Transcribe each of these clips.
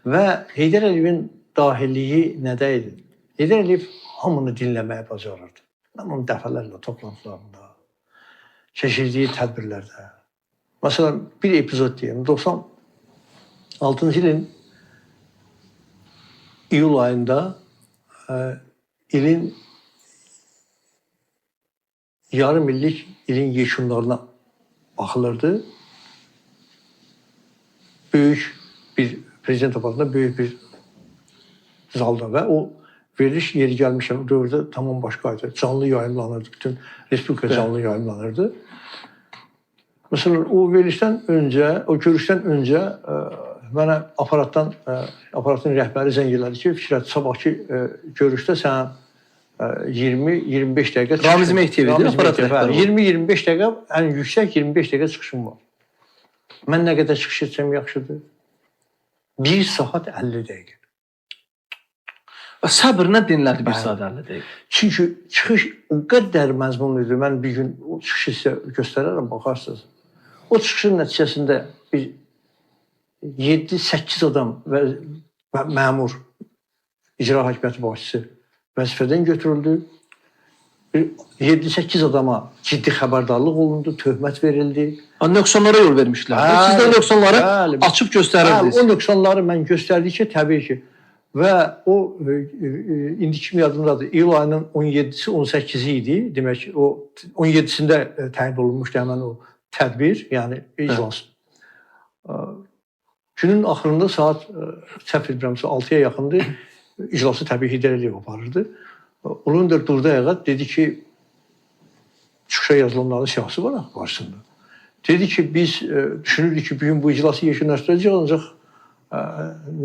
Və Heydər Əliyevin dahiliyi nədə idi? Heydər Əliyev hamını dinləməyə bacarırdı. Mən onun dəfələrlə toplantılarında, keçirdiyi tədbirlərdə. Məsələn, bir epizod deyim. 96-cı ilin iyul ayında ilin yarım illik ilin yekunlarına baxılırdı. Böyük bir prezident aparatında böyük bir zalda və o veriliş yeri gəlmişəm. O dövrdə tamam başqaydı. Canlı yayımlanırdı. Bütün Respublika canlı yayımlanırdı. Məsələn, o verilişdən öncə, o görüşdən öncə mənə aparatın rəhbəri zəng elədi ki, Fikrət, sabahki görüşdə sən 20-25 dəqiqə çıxışın. Ramiz Mehdiyev, aparat rəhbəri. 20-25 dəqiqə, ən yüksək 25 dəqiqə çıxışım var. Mən nə qədər çıxış etsəm yaxşıdır? 1 saat 50 dəqiqə. Səbrlə dinlədi 1 saat 50 dəqiqə. Çünki çıxış o qədər məzmunlu idi. Mən bir gün o çıxışı sizə göstərərəm, baxarsınız. O çıxışın nəticəsində bir 7-8 adam və məmur, icra hakimiyyəti başçısı vəzifədən götürüldü. 7-8 adama ciddi xəbərdarlıq olundu, töhmət verildi. Nöqsanlara yol vermişdilər. Siz də nöqsanları açıb göstərirdiniz. O nöqsanları mən göstərdikcə təbii ki, və o indi kimi yadımdadır, iyul ayının 17-si, 18-i idi. Demək ki, o 17-sində təyin olunmuşdu həmən o tədbir, yəni iclas. Günün axırında saat səhv etmirəmsə 6-ya yaxındır. İclası təbii Heydər Əliyev aparırdı. Onun da durdu ayağa, dedi ki, çıxışa yazılanların siyasi var qarşısında. Dedi ki, biz düşünürdük ki, bugün bu iclası yekunlaşdıracaq, ancaq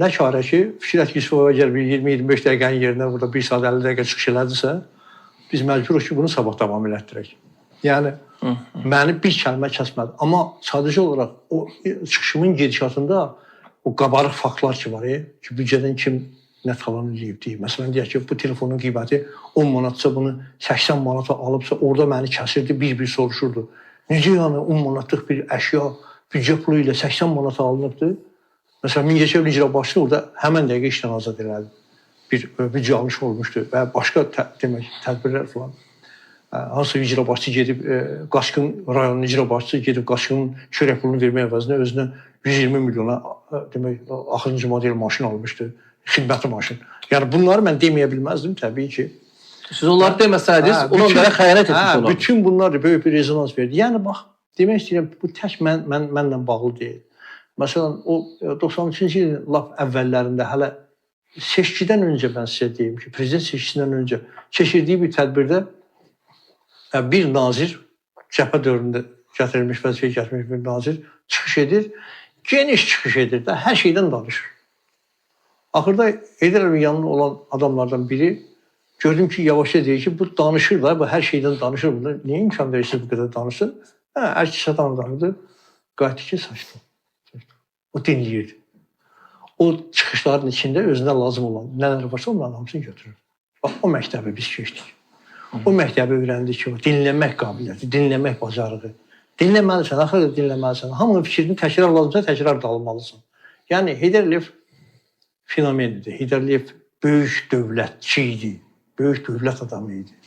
nə çarə ki, Fikrət Yusifova əgər bir 20-25 dəqiqənin yerinə burada 1 saat 50 dəqiqə çıxış elədirsə, biz məcburuq ki, bunu sabah davam elətdirək. Yəni, məni bir kəlmə kəsmədi. Amma sadəcə olaraq o çıxışımın gedişatında o qabarıq faktlar ki var, ki büdcədən kim nə talan edib deyib. Məsələn, deyək ki, bu telefonun qiyməti 10 manatsa, bunu 80 manata alıbsa, orada məni kəsirdi, bir soruşurdu. Necə yəni 10 manatlıq bir əşya büdcə pulu ilə 80 manata alınıbdır? Məsələn, Mingəçevir icra başçısı orada həmən dəqiqə işdən azad elədi. Bir büdcə alış olmuşdu və başqa demək, tədbirlər falan. Hansı icra başçı gedib, Qaçqın rayonunun icra başçısı gedib Qaçqının çörək pulunu vermək əvəzinə özünə 120 milyona demək, axırıncı model maşın almışdı. Xidməti maşın. Yəni bunları mən deməyə bilməzdim təbii ki. Siz onları deməsəydiniz, onlara xəyanət etmiş olardı. Bütün bunlar böyük bir rezonans verdi. Yəni bax, demək istəyirəm, bu tək mənlə bağlı deyil. Məsələn, o 93-cü ilin lap əvvəllərində hələ seçkidən öncə mən sizə deyim ki, prezident seçkisindən öncə keçirdiyi bir tədbirdə bir nazir, cəbhə dövründə gətirilmiş, vəzifəyə gətirilmiş bir nazir çıxış edir, geniş çıxış edir də, hər şeydən danışır. Axırda Heydər Əliyevin yanında olan adamlardan biri gördüm ki, yavaşça deyir ki, bu danışır da, bu hər şeydən danışır. Bunda niyə imkan verirsiniz bu qədər danışsın? Hər kişi adam danırdı. Qayıtdı ki, saçdı. O dinləyirdi. O çıxışların içində özünə lazım olan nələr varsa onların hamısını götürür. Bax, o məktəbi biz keçdik. O məktəbi öyrəndik ki, o dinləmək qabiliyyəti, dinləmək bacarığı. Dinləməlisən, axırda dinləməlisən. Hamının fikrini təkrar lazımsa, təkrar da almalısan. Yəni, Heydər Əliyev fenomenidir. Heydər Əliyev böyük dövlətçi idi, böyük dövlət adamı idi.